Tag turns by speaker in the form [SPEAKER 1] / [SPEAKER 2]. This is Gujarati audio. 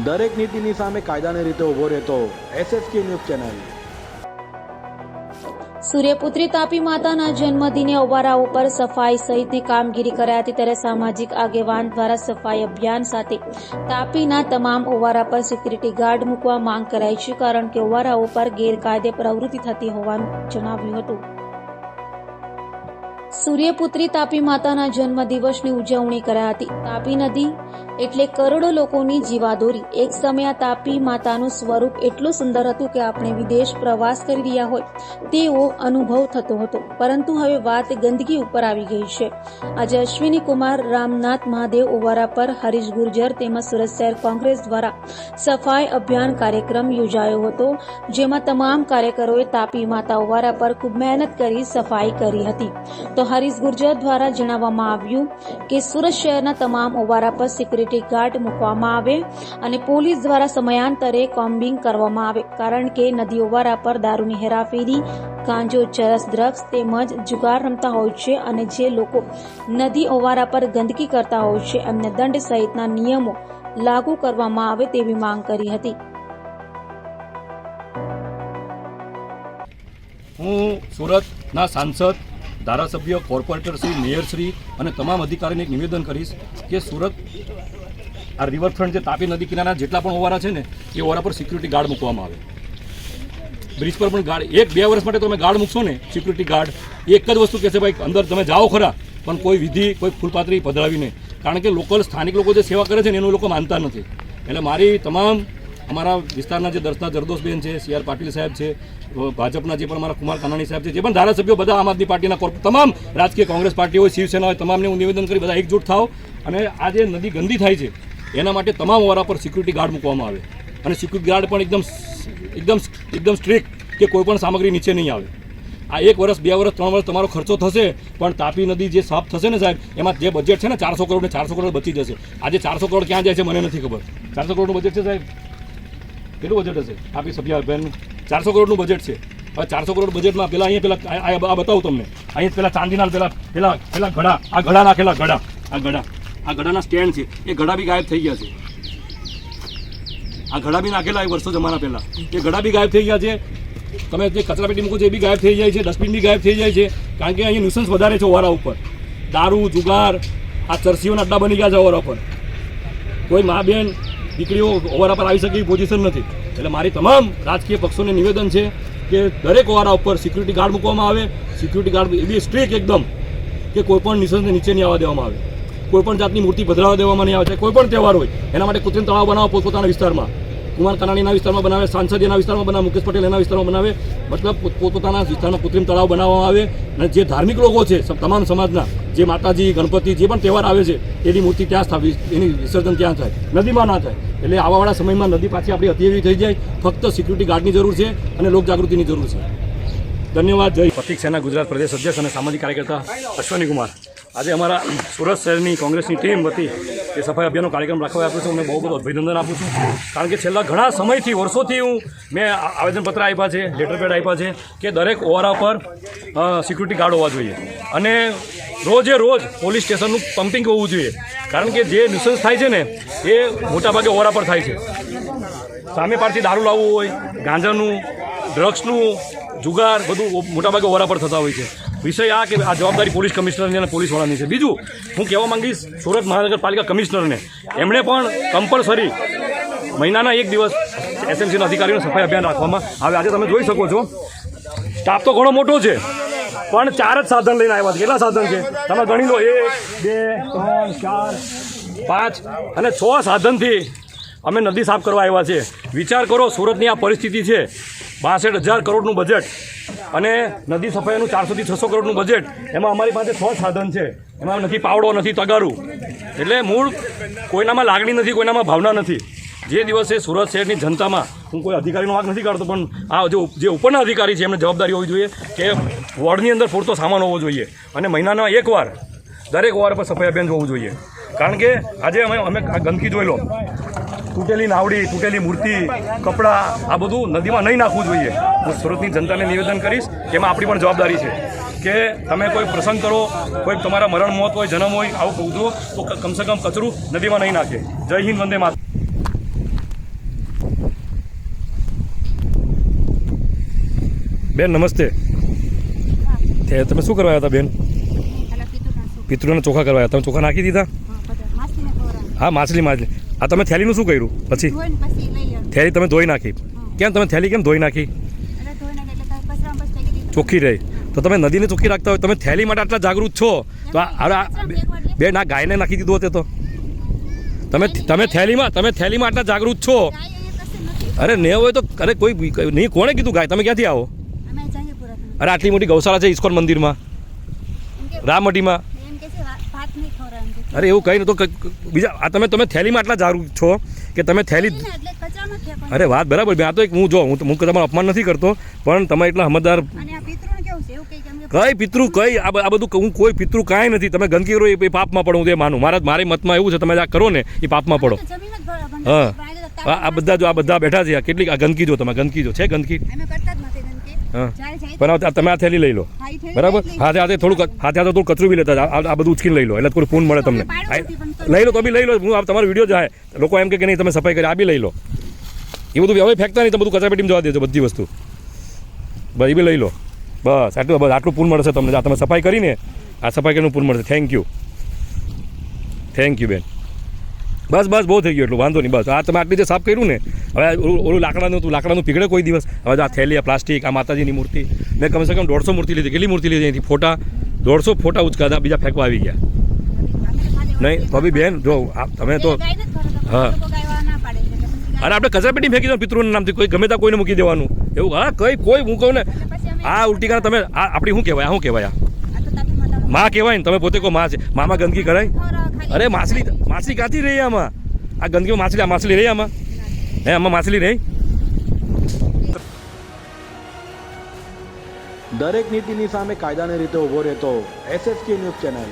[SPEAKER 1] દરેક નીતિની સામે કાયદાની રીતે ઊભો રહેતો SSK ન્યૂઝ ચેનલ।
[SPEAKER 2] સૂર્યપુત્રી તાપી માતાના જન્મદિને ઓવારાઓ પર સફાઈ સહિતની કામગીરી કરાઈ હતી, ત્યારે સામાજિક આગેવાન દ્વારા સફાઈ અભિયાન સાથે તાપીના તમામ ઓવારા પર સિક્યુરિટી ગાર્ડ મૂકવા માંગ કરાઈ છે, કારણ કે ઓવારાઓ પર ગેરકાયદે પ્રવૃત્તિ થતી હોવાનું જણાવ્યું હતું। સૂર્યપુત્રી તાપી માતાના જન્મદિવસની ઉજવણી કરાઈ હતી। તાપી નદી એટલે કરોડો લોકોની જીવાદોરી। એક સમયે આ તાપી માતાનું સ્વરૂપ એટલું સુંદર હતું કે આપણે વિદેશ પ્રવાસ કરી રહ્યા હોય તેવો અનુભવ થતો હતો, પરંતુ હવે વાત ગંદકી ઉપર આવી ગઈ છે। આજે અશ્વિની કુમાર રામનાથ મહાદેવ ઓવારા પર હરીશ ગુર્જર તેમજ સુરત શહેર કોંગ્રેસ દ્વારા સફાઈ અભિયાન કાર્યક્રમ યોજાયો હતો, જેમાં તમામ કાર્યકરોએ તાપી માતા ઓવારા પર ખૂબ મહેનત કરી સફાઈ કરી હતી। તો હરીશ ગુર્જર દ્વારા જણાવવામાં આવ્યું કે સુરત શહેરના તમામ ઓવારા પર સિક્યુરિટી ગાર્ડ મૂકવામાં આવે અને પોલીસ દ્વારા સમયાંતરે કોમ્બિંગ કરવામાં આવે, કારણ કે નદી ઓવારા પર દારૂની હેરાફેરી, ગાંજો, ચરસ, ડ્રગ્સ તેમજ જુગાર રમતા હોય છે અને જે લોકો નદી ઓવારા પર ગંદકી કરતા હોય છે એમને દંડ સહિતના નિયમો લાગુ કરવામાં આવે તેવી માંગ કરી હતી।
[SPEAKER 3] હું સુરતના સાંસદ, ધારાસભ્ય, કોર્પોરેટરશ્રી, મેયરશ્રી અને તમામ અધિકારીને એક નિવેદન કરીશ કે સુરત આ રિવરફ્રન્ટ જે તાપી નદી કિનારા જેટલા પણ ઓવારા છે ને એ ઓવારા પર સિક્યુરિટી ગાર્ડ મૂકવામાં આવે। બ્રિજ પર પણ ગાર્ડ 1-2 વર્ષ માટે તમે ગાર્ડ મૂકશો ને સિક્યુરિટી ગાર્ડ, એક જ વસ્તુ કહેશે ભાઈ અંદર તમે જાઓ ખરા, પણ કોઈ વિધિ, કોઈ ફૂલપાત્રી પધરાવી નહીં, કારણ કે લોકલ સ્થાનિક લોકો જે સેવા કરે છે ને એનું લોકો માનતા નથી। એટલે મારી તમામ અમારા વિસ્તારના જે દર્શના જરદોશબેન છે, CR પાટીલ સાહેબ છે, ભાજપના જે પણ અમારા કુમાર કાનાણી સાહેબ છે, જે પણ ધારાસભ્યો બધા આમ આદમી પાર્ટીના તમામ રાજકીય કોંગ્રેસ પાર્ટી હોય, શિવસેના હોય, તમામને હું નિવેદન કરી બધા એકજૂટ થાવ અને આ જે નદી ગંદી થાય છે એના માટે તમામ ઓવારા પર સિક્યુરિટી ગાર્ડ મૂકવામાં આવે અને સિક્યુરિટી ગાર્ડ પણ એકદમ સ્ટ્રિક્ટ કે કોઈ પણ સામગ્રી નીચે નહીં આવે। આ 1 વર્ષ, 2 વર્ષ, 3 વર્ષ તમારો ખર્ચો થશે, પણ તાપી નદી જે સાફ થશે ને સાહેબ, એમાં જે બજેટ છે ને 400 કરોડ ને 400 કરોડ બચી જશે। આજે 400 કરોડ ક્યાં જાય છે મને નથી ખબર। 400 કરોડનું બજેટ છે સાહેબ, કેટલું બજેટ હશે તાપી સભ્ય અભિયાનનું? 400 કરોડનું બજેટ છે। હવે 400 કરોડ બજેટમાં પેલા અહીંયા આ બતાવું તમને, અહીંયા પેલા ચાંદીના પેલા ઘડા, આ ઘડા નાખેલા ઘડા, આ ઘડાના સ્ટેન્ડ છે, એ ઘડા બી ગાયબ થઈ ગયા છે। આ ઘડા બી નાખેલા વર્ષો જમાના પહેલા, એ ઘડા બી ગાયબ થઈ ગયા છે। તમે જે કચરાપેટી મૂકો છો એ બી ગાયબ થઈ જાય છે, ડસ્ટબિન બી ગાયબ થઈ જાય છે, કારણ કે અહીંયા ન્યુસન્સ વધારે છે ઓવારા ઉપર। દારૂ, જુગાર, આ ચરસીઓના અડ્ડા બની ગયા છે ઓવારા પર। કોઈ મા બેન દીકરીઓ ઓવારા પર આવી શકે એવી પોઝિશન નથી। એટલે મારી તમામ રાજકીય પક્ષોને નિવેદન છે કે દરેક ઓવારા ઉપર સિક્યુરિટી ગાર્ડ મૂકવામાં આવે। સિક્યુરિટી ગાર્ડ એ બી સ્ટ્રિક્ટ એકદમ, કે કોઈ પણ નિસંસને નીચે નહીં આવવા દેવામાં આવે, કોઈ પણ જાતની મૂર્તિ પધરાવવા દેવામાં નહીં આવે। કોઈ પણ તહેવાર હોય એના માટે કૃત્રિમ તળાવ બનાવો પોતપોતાના વિસ્તારમાં, કુમાર કાનાણીના વિસ્તારમાં બનાવે, સાંસદ એના વિસ્તારમાં બનાવે, મુકેશ પટેલ એના વિસ્તારમાં બનાવે, મતલબ પોતપોતાના વિસ્તારમાં કૃત્રિમ તળાવ બનાવવામાં આવે। અને જે ધાર્મિક લોકો છે તમામ સમાજના, જે માતાજી, ગણપતિ, જે પણ તહેવાર આવે છે એની મૂર્તિ ત્યાં સ્થાપિત, એની વિસર્જન ત્યાં થાય, નદીમાં ના થાય। એટલે આવાવાળા સમયમાં નદી પાછી આપણી અતિ એવી થઈ જાય, ફક્ત સિક્યુરિટી ગાર્ડની જરૂર છે અને લોકજાગૃતિની જરૂર છે। ધન્યવાદ। જય પ્રતિક સેના ગુજરાત પ્રદેશ અધ્યક્ષ અને સામાજિક કાર્યકર્તા અશ્વિની કુમાર। આજે અમારા સુરત શહેરની કોંગ્રેસની ટીમ વતી એ સફાઈ અભિયાનનો કાર્યક્રમ રાખવા આપ્યો છું, અમને બહુ બધું અભિનંદન આપું છું, કારણ કે છેલ્લા ઘણા સમયથી, વર્ષોથી મેં આવેદનપત્ર આપ્યા છે, લેટર પેડ આપ્યા છે કે દરેક ઓવારા પર સિક્યુરિટી ગાર્ડ હોવા જોઈએ અને રોજે રોજ પોલીસ સ્ટેશનનું પમ્પિંગ હોવું જોઈએ, કારણ કે જે ન્યુસન્સ થાય છે ને એ મોટાભાગે ઓવારા પર થાય છે। સામે પારથી દારૂ લાવવું હોય, ગાંજાનું, ડ્રગ્સનું, જુગાર, બધું મોટાભાગે ઓવારા પર થતા હોય છે। વિષય આ કે આ જવાબદારી પોલીસ કમિશનરની અને પોલીસવાળાની છે। બીજું હું કહેવા માંગીશ સુરત મહાનગરપાલિકા કમિશનરને, એમણે પણ કમ્પલસરી મહિનાના 1 દિવસ SMCના અધિકારીઓને સફાઈ અભિયાન રાખવામાં આવે। આજે તમે જોઈ શકો છો સ્ટાફ તો ઘણો મોટો છે, પણ 4 જ સાધન લઈને આવ્યા છે। કેટલા સાધન છે તમે ગણી લો, 1, 2, 3, 4, 5 અને 6 સાધનથી અમે નદી સાફ કરવા આવ્યા છે। વિચાર કરો, સુરતની આ પરિસ્થિતિ છે, 62,000 કરોડનું બજેટ અને નદી સફાઈનું 400 થી 600 કરોડનું બજેટ, એમાં અમારી પાસે 6 સાધન છે, એમાં નથી પાવડો, નથી તગારું। એટલે મૂળ કોઈનામાં લાગણી નથી, કોઈનામાં ભાવના નથી। જે દિવસે સુરત શહેરની જનતામાં, હું કોઈ અધિકારીનો વાંક નથી કાઢતો, પણ આ જે ઉપરના અધિકારી છે એમને જવાબદારી હોવી જોઈએ કે વોર્ડની અંદર પૂરતો સામાન હોવો જોઈએ અને મહિનાના 1 વાર દરેક ઓવાર પર સફાઈ અભિયાન હોવું જોઈએ। કારણ કે આજે અમે આ ગંદકી જોઈ લો, તૂટેલી નાવડી, તૂટેલી મૂર્તિ, કપડાં, આ બધું નદીમાં નહીં નાખવું જોઈએ। હું સુરતની જનતાને નિવેદન કરીશ કે એમાં આપણી પણ જવાબદારી છે કે તમે કોઈ પ્રસંગ કરો, કોઈ તમારા મરણ મોત હોય, જન્મ હોય, આવું ઉજવો તો કમસે કમ કચરું નદીમાં નહીં નાખે। જય હિન્દ, વંદે માતરમ। બેન નમસ્તે. તમે શું કરવા આવ્યા હતા બેન? પિતૃના ચોખા કરવા આવ્યા. તમે ચોખા નાખી દીધા? હા, માછલી. આ તમે થેલીનું શું કર્યું પછી? થેલી તમે ધોઈ નાખી. કેમ તમે થેલી કેમ ધોઈ નાખી? ચોખ્ખી રહી. તો તમે નદીને ચોખ્ખી રાખતા હોય, તમે થેલી માટે આટલા જાગૃત છો તો બેન આ ગાયને નાખી દીધું હોતે તો તમે થેલીમાં આટલા જાગૃત છો. અરે ને હોય તો અરે કોઈ નહીં, કોણે કીધું ગાય? તમે ક્યાંથી આવો? અરે આટલી મોટી ગૌશાળા છે ઇસ્કોન મંદિરમાં, રામમટીમાં. અરે એવું કંઈ નહીં. તો બીજા આ તમે થેલીમાં આટલા જાગૃત છો કે તમે થેલી. અરે વાત બરાબર. આ તો એક હું તમારું અપમાન નથી કરતો, પણ તમે એટલા સમજદાર. કઈ પિતૃ કઈ આ બધું હું કોઈ પિતૃ કાંઈ નથી. તમે ગંદકી કરો એ પાપમાં પડો, હું તે માનું. મારી મતમાં એવું છે, તમે આ કરો ને એ પાપમાં પડો. હા, આ બધા બેઠા છે. કેટલીક આ ગંદકી જો, તમે ગંદકી જો છે ગંદકી. હા, પણ તમે આ થેલી લઈ લો, બરાબર? હાથે થોડું કચરું બી લેતા આ બધું ઉચકીને લઈ લો, એટલે થોડું પૂન મળે તમને. લઈ લો તો બી લઈ લો. હું તમારો વિડીયો જાય, લોકો એમ કે નહીં તમે સફાઈ કરી, આ બી લઈ લો. એ બધું હવે ફેંકતા નહીં, તો બધું કચરાપેટીમાં જવા દેજો બધી વસ્તુ. બસ એ બી લઈ લો. બસ આટલું પૂન મળશે તમને. તમે સફાઈ કરીને આ સફાઈ કરીને પૂન મળશે. થેન્ક યુ બેન. બસ બહુ થઈ ગયું એટલું, વાંધો નહીં. બસ આ તમે આટલી જે સાફ કર્યું ને, હવે ઓલું લાકડાનું પીગળે કોઈ દિવસ. હવે આ થેલી, આ પ્લાસ્ટિક, આ માતાજીની મૂર્તિ, મેં કમસે કમ 150 મૂર્તિ લીધી. કેટલી મૂર્તિ લીધી અહીંથી? 150 ફોટા ઉચકાતા, બીજા ફેંકવા આવી ગયા. નહીં તો બી બેન જો તમે તો હા. અરે આપણે કચરાપેટી ફેંકી દો પિતૃના નામથી. કોઈ ગમે ત્યાં કોઈને મૂકી દેવાનું એવું? હા, કોઈ હું કહું ને આ ઉલટી કારણે તમે આપણી શું કહેવાય માં કહેવાય ને. તમે પોતે કહો માં છે, મામાં ગંદકી કરાય? અરે માછલી ક્યાંથી રહી આમાં? આ ગંદકીમાં માછલી રહી આમાં? આમાં માછલી રહી?
[SPEAKER 1] દરેક નીતિની સામે કાયદાની રીતે ઊભો રહેતો SSK ન્યૂઝ ચેનલ.